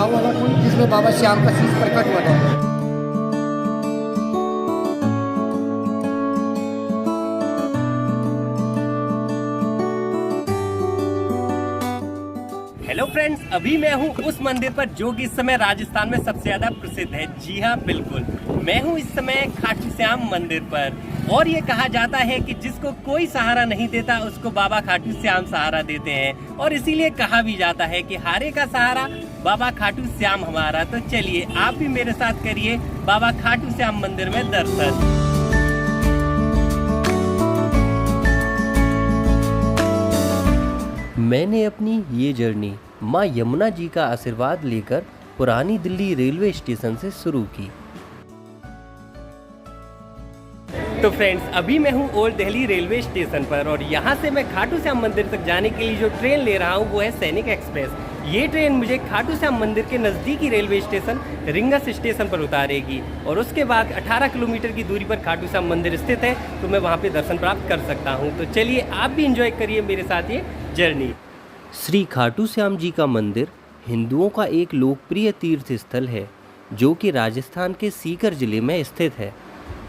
भाव वाला कुंड जिसमें बाबा श्याम का शीश प्रकट हुआ था। हेलो फ्रेंड्स, अभी मैं हूँ उस मंदिर पर जो कि इस समय राजस्थान में सबसे ज्यादा प्रसिद्ध है। जी हाँ, बिल्कुल, मैं हूँ इस समय खाटू श्याम मंदिर पर। और ये कहा जाता है कि जिसको कोई सहारा नहीं देता उसको बाबा खाटू श्याम सहारा देते हैं, और इसीलिए कहा भी जाता है कि हारे का सहारा बाबा खाटू श्याम हमारा। तो चलिए आप भी मेरे साथ करिए बाबा खाटू श्याम मंदिर में दर्शन। मैंने अपनी ये जर्नी माँ यमुना जी का आशीर्वाद लेकर पुरानी दिल्ली रेलवे स्टेशन से शुरू की। तो फ्रेंड्स, अभी मैं हूँ ओल्ड दिल्ली रेलवे स्टेशन पर, और यहाँ से मैं खाटू श्याम मंदिर तक जाने के लिए जो ट्रेन ले रहा हूँ वो है सैनिक एक्सप्रेस। ये ट्रेन मुझे खाटू श्याम मंदिर के नज़दीकी रेलवे स्टेशन रिंगस स्टेशन पर उतारेगी, और उसके बाद 18 किलोमीटर की दूरी पर खाटू श्याम मंदिर स्थित है, तो मैं वहाँ पे दर्शन प्राप्त कर सकता हूँ। तो चलिए आप भी इंजॉय करिए मेरे साथ ये जर्नी। श्री खाटू श्याम जी का मंदिर हिंदुओं का एक लोकप्रिय तीर्थ स्थल है जो कि राजस्थान के सीकर जिले में स्थित है।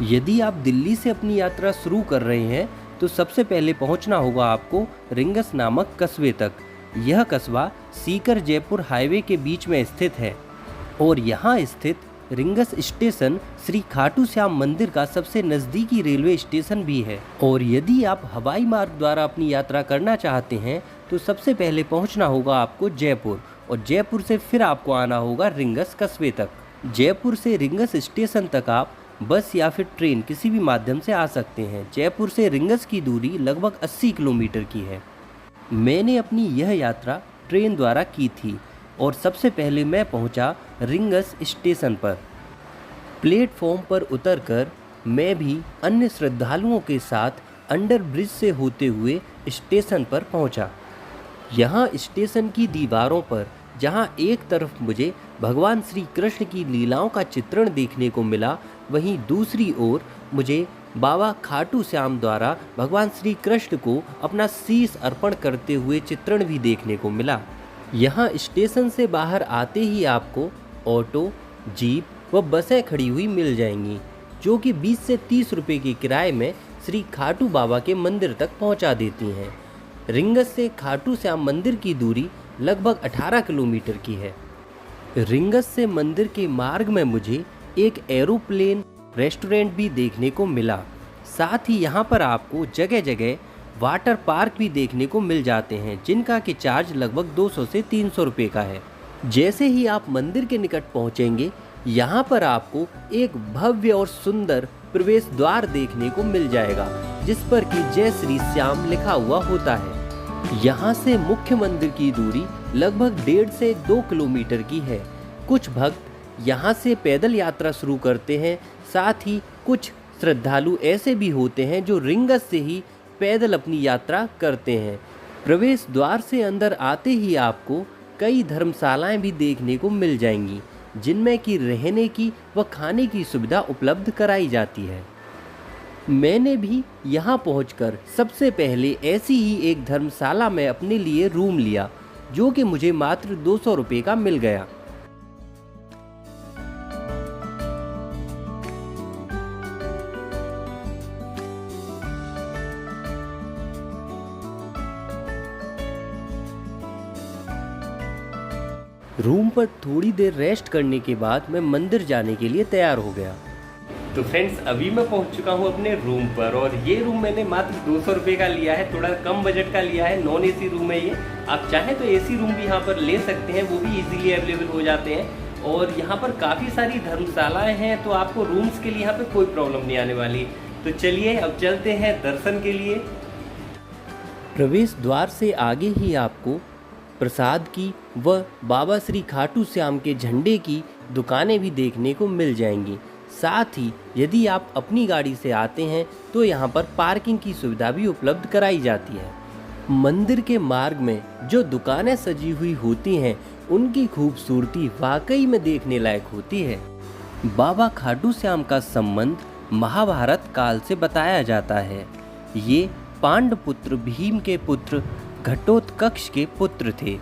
यदि आप दिल्ली से अपनी यात्रा शुरू कर रहे हैं तो सबसे पहले पहुंचना होगा आपको रिंगस नामक कस्बे तक। यह कस्बा सीकर जयपुर हाईवे के बीच में स्थित है, और यहाँ स्थित रिंगस स्टेशन श्री खाटू श्याम मंदिर का सबसे नज़दीकी रेलवे स्टेशन भी है। और यदि आप हवाई मार्ग द्वारा अपनी यात्रा करना चाहते हैं तो सबसे पहले पहुंचना होगा आपको जयपुर, और जयपुर से फिर आपको आना होगा रिंगस कस्बे तक। जयपुर से रिंगस स्टेशन तक आप बस या फिर ट्रेन किसी भी माध्यम से आ सकते हैं। जयपुर से रिंगस की दूरी लगभग 80 किलोमीटर की है। मैंने अपनी यह यात्रा ट्रेन द्वारा की थी, और सबसे पहले मैं पहुंचा रिंगस स्टेशन पर। प्लेटफॉर्म पर उतरकर मैं भी अन्य श्रद्धालुओं के साथ अंडर ब्रिज से होते हुए स्टेशन पर पहुंचा। यहाँ स्टेशन की दीवारों पर जहाँ एक तरफ मुझे भगवान श्री कृष्ण की लीलाओं का चित्रण देखने को मिला, वहीं दूसरी ओर मुझे बाबा खाटू श्याम द्वारा भगवान श्री कृष्ण को अपना शीश अर्पण करते हुए चित्रण भी देखने को मिला। यहाँ स्टेशन से बाहर आते ही आपको ऑटो, जीप व बसें खड़ी हुई मिल जाएंगी, जो कि 20 से 30 रुपये के किराए में श्री खाटू बाबा के मंदिर तक पहुँचा देती हैं। रिंगस से खाटू श्याम मंदिर की दूरी लगभग 18 किलोमीटर की है। रिंगस से मंदिर के मार्ग में मुझे एक एरोप्लेन रेस्टोरेंट भी देखने को मिला। साथ ही यहाँ पर आपको जगह जगह वाटर पार्क भी देखने को मिल जाते हैं, जिनका कि चार्ज लगभग 200 से 300 रुपये का है। जैसे ही आप मंदिर के निकट पहुँचेंगे, यहाँ पर आपको एक भव्य और सुंदर प्रवेश द्वार देखने को मिल जाएगा, जिस पर कि जय श्री श्याम लिखा हुआ होता है। यहाँ से मुख्य मंदिर की दूरी लगभग 1.5 से 2 किलोमीटर की है। कुछ भक्त यहाँ से पैदल यात्रा शुरू करते हैं, साथ ही कुछ श्रद्धालु ऐसे भी होते हैं जो रिंगस से ही पैदल अपनी यात्रा करते हैं। प्रवेश द्वार से अंदर आते ही आपको कई धर्मशालाएं भी देखने को मिल जाएंगी, जिनमें कि रहने की व खाने की सुविधा उपलब्ध कराई जाती है। मैंने भी यहाँ पहुँचकर सबसे पहले ऐसी ही एक धर्मशाला में अपने लिए रूम लिया, जो कि मुझे मात्र 200 रुपये का मिल गया। रूम पर थोड़ी देर रेस्ट करने के बाद मैं मंदिर जाने के लिए तैयार हो गया। तो फ्रेंड्स, अभी मैं पहुंच चुका हूं अपने रूम पर, और ये रूम मैंने मात्र 200 रुपये का लिया है। थोड़ा कम बजट का लिया है, नॉन एसी रूम है ये। आप चाहें तो एसी रूम भी यहाँ पर ले सकते हैं, वो भी इजीली अवेलेबल हो जाते हैं। और यहाँ पर काफ़ी सारी धर्मशालाएँ हैं, तो आपको रूम्स के लिए यहाँ पर कोई प्रॉब्लम नहीं आने वाली। तो चलिए अब चलते हैं दर्शन के लिए। प्रवेश द्वार से आगे ही आपको प्रसाद की व बाबा श्री खाटू श्याम के झंडे की दुकानें भी देखने को मिल जाएंगी। साथ ही यदि आप अपनी गाड़ी से आते हैं तो यहाँ पर पार्किंग की सुविधा भी उपलब्ध कराई जाती है। मंदिर के मार्ग में जो दुकानें सजी हुई होती हैं, उनकी खूबसूरती वाकई में देखने लायक होती है। बाबा खाटू श्याम का संबंध महाभारत काल से बताया जाता है। ये पांडपुत्र भीम के पुत्र घटोत्कच के पुत्र थे।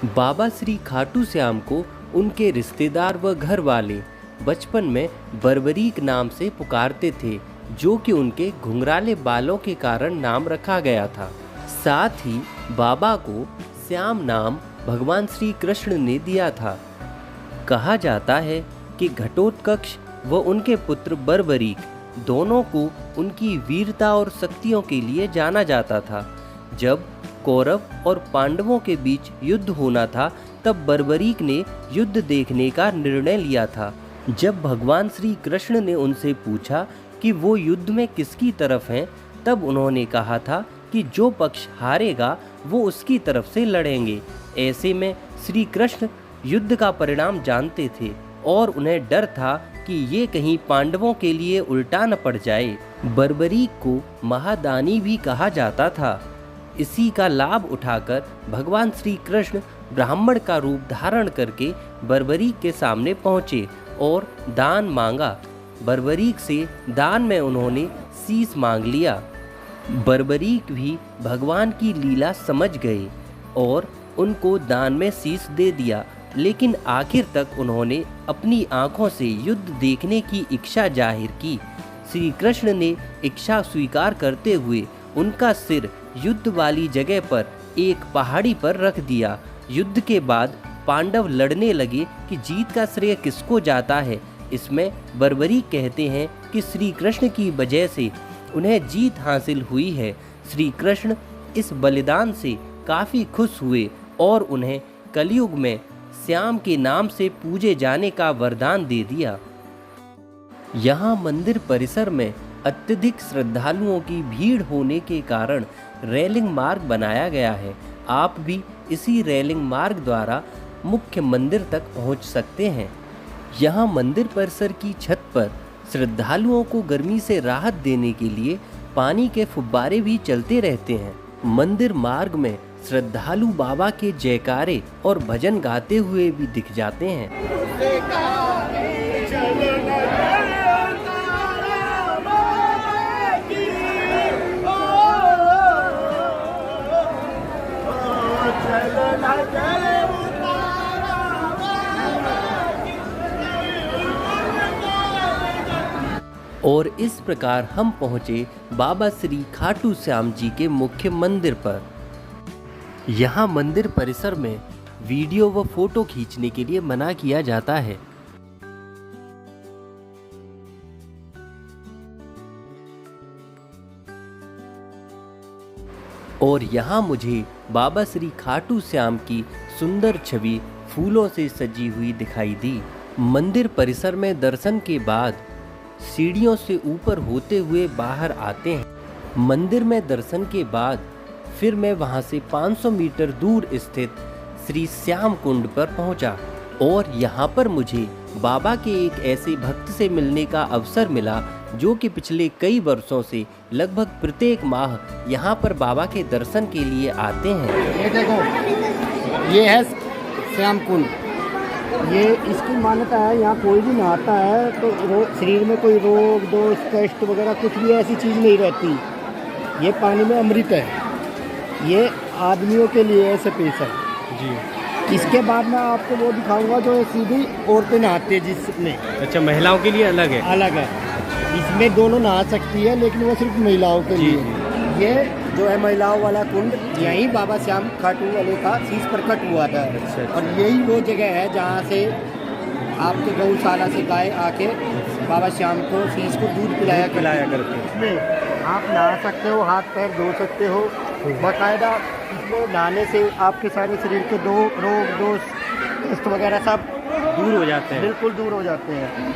बाबा श्री खाटू श्याम को उनके रिश्तेदार व घर वाले बचपन में बर्बरीक नाम से पुकारते थे, जो कि उनके घुंघराले बालों के कारण नाम रखा गया था। साथ ही बाबा को श्याम नाम भगवान श्री कृष्ण ने दिया था। कहा जाता है कि घटोत्कच व उनके पुत्र बर्बरीक दोनों को उनकी वीरता और शक्तियों के लिए जाना जाता था। जब कौरव और पांडवों के बीच युद्ध होना था, तब बर्बरीक ने युद्ध देखने का निर्णय लिया था। जब भगवान श्री कृष्ण ने उनसे पूछा कि वो युद्ध में किसकी तरफ हैं, तब उन्होंने कहा था कि जो पक्ष हारेगा वो उसकी तरफ से लड़ेंगे। ऐसे में श्री कृष्ण युद्ध का परिणाम जानते थे और उन्हें डर था कि ये कहीं पांडवों के लिए उल्टा न पड़ जाए। बर्बरीक को महादानी भी कहा जाता था। इसी का लाभ उठाकर भगवान श्री कृष्ण ब्राह्मण का रूप धारण करके बर्बरीक के सामने पहुँचे और दान मांगा। बर्बरीक से दान में उन्होंने शीश मांग लिया। बर्बरीक भी भगवान की लीला समझ गए और उनको दान में शीश दे दिया, लेकिन आखिर तक उन्होंने अपनी आंखों से युद्ध देखने की इच्छा जाहिर की। श्री कृष्ण ने इच्छा स्वीकार करते हुए उनका सिर युद्ध वाली जगह पर एक पहाड़ी पर रख दिया। युद्ध के बाद पांडव लड़ने लगे कि जीत का श्रेय किसको जाता है। इसमें बर्बरीक कहते हैं कि श्री कृष्ण की वजह से उन्हें जीत हासिल हुई है। श्री कृष्ण इस बलिदान से काफ़ी खुश हुए और उन्हें कलयुग में श्याम के नाम से पूजे जाने का वरदान दे दिया। यहाँ मंदिर परिसर में अत्यधिक श्रद्धालुओं की भीड़ होने के कारण रेलिंग मार्ग बनाया गया है। आप भी इसी रेलिंग मार्ग द्वारा मुख्य मंदिर तक पहुँच सकते हैं। यहाँ मंदिर परिसर की छत पर श्रद्धालुओं को गर्मी से राहत देने के लिए पानी के फुब्बारे भी चलते रहते हैं। मंदिर मार्ग में श्रद्धालु बाबा के जयकारे और भजन गाते हुए भी दिख जाते हैं। और इस प्रकार हम पहुँचे बाबा श्री खाटू श्याम जी के मुख्य मंदिर पर। यहाँ मंदिर परिसर में वीडियो व फोटो खींचने के लिए मना किया जाता है। और यहाँ मुझे बाबा श्री खाटू श्याम की सुंदर छवि फूलों से सजी हुई दिखाई दी। मंदिर परिसर में दर्शन के बाद सीढ़ियों से ऊपर होते हुए बाहर आते हैं। मंदिर में दर्शन के बाद फिर मैं वहां से 500 मीटर दूर स्थित श्री श्याम कुंड पर पहुंचा और यहाँ पर मुझे बाबा के एक ऐसे भक्त से मिलने का अवसर मिला जो कि पिछले कई वर्षों से लगभग प्रत्येक माह यहाँ पर बाबा के दर्शन के लिए आते हैं। ये देखो, ये है श्याम कुंड। ये इसकी मान्यता है, यहाँ कोई भी नहाता है तो शरीर में कोई रोग दोष कष्ट वगैरह कुछ भी ऐसी चीज़ नहीं रहती। ये पानी में अमृत है। ये आदमियों के लिए है स्पेशल जी। इसके बाद मैं आपको वो दिखाऊंगा जो सीधी औरतें नहाती है जिसमें। अच्छा, महिलाओं के लिए अलग है? अलग है। इसमें दोनों नहा सकती है, लेकिन वो सिर्फ महिलाओं के लिए। ये जो है महिलाओं वाला कुंड, यहीं बाबा श्याम खाटू वाले का शीश प्रकट हुआ था। अच्छा। और यही वो जगह है जहाँ से आपके गौशाला से गाय आके बाबा श्याम को शीश को दूध पिलाया करते। इसमें आप नहा सकते हो, हाथ पैर धो सकते हो बाकायदा। इसमें नहाने से आपके सारे शरीर के रोग दोष कष्ट वगैरह सब दूर हो जाते हैं। बिल्कुल दूर हो जाते हैं।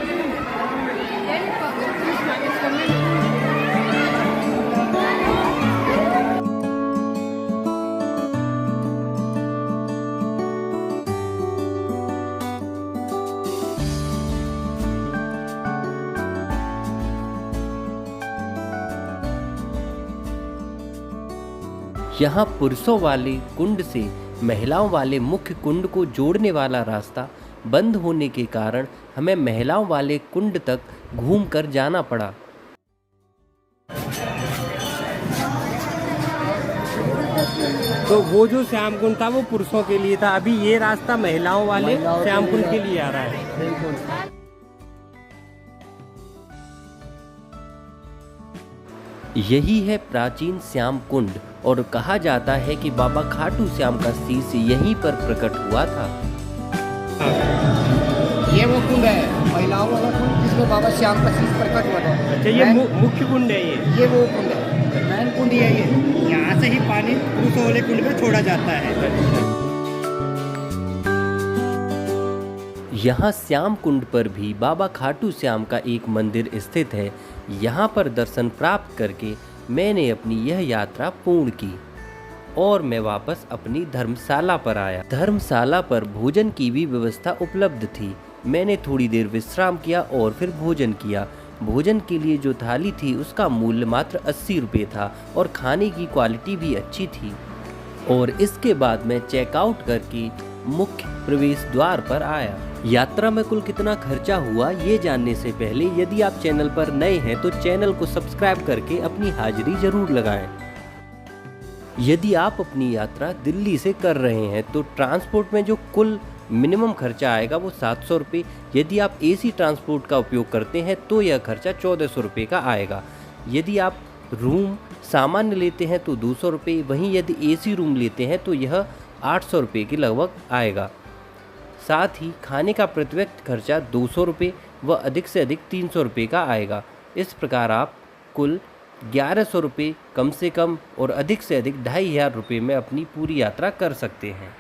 यहाँ पुरुषों वाले कुंड से महिलाओं वाले मुख्य कुंड को जोड़ने वाला रास्ता बंद होने के कारण हमें महिलाओं वाले कुंड तक घूमकर जाना पड़ा। तो वो जो श्याम कुंड था वो पुरुषों के लिए था, अभी ये रास्ता महिलाओं वाले महिलाओं के श्याम कुंड लिए के लिए आ रहा है। बिल्कुल। यही है प्राचीन श्याम कुंड और कहा जाता है कि बाबा खाटू श्याम का शीश यहीं पर प्रकट हुआ था। ये वो कुंड है महिलाओं वाला कुंड जिसमें बाबा श्याम का शीश प्रकट हुआ था। अच्छा, ये मुख्य कुंड है ये वो कुंड है, मैन कुंड है ये। यहाँ से ही पानी पुरुषों वाले कुंड में छोड़ा जाता है। यहाँ श्याम कुंड पर भी बाबा खाटू श्याम का एक मंदिर स्थित है। यहाँ पर दर्शन प्राप्त करके मैंने अपनी यह यात्रा पूर्ण की और मैं वापस अपनी धर्मशाला पर आया। धर्मशाला पर भोजन की भी व्यवस्था उपलब्ध थी। मैंने थोड़ी देर विश्राम किया और फिर भोजन किया। भोजन के लिए जो थाली थी उसका मूल्य मात्र 80 रुपये था और खाने की क्वालिटी भी अच्छी थी। और इसके बाद मैं चेकआउट करके मुख्य प्रवेश द्वार पर आया। यात्रा में कुल कितना खर्चा हुआ ये जानने से पहले यदि आप चैनल पर नए हैं तो चैनल को सब्सक्राइब करके अपनी हाजिरी जरूर लगाएं। यदि आप अपनी यात्रा दिल्ली से कर रहे हैं तो ट्रांसपोर्ट में जो कुल मिनिमम खर्चा आएगा वो 700 रुपये। यदि आप एसी ट्रांसपोर्ट का उपयोग करते हैं तो यह खर्चा 1400 रुपये का आएगा। यदि आप रूम सामान्य लेते हैं तो 200 रुपये, वहीं यदि एसी रूम लेते हैं तो यह 800 रुपये के लगभग आएगा। साथ ही खाने का प्रति व्यक्ति खर्चा 200 रुपये व अधिक से अधिक 300 रुपये का आएगा। इस प्रकार आप कुल 1100 रुपये कम से कम और अधिक से अधिक 2500 रुपये में अपनी पूरी यात्रा कर सकते हैं।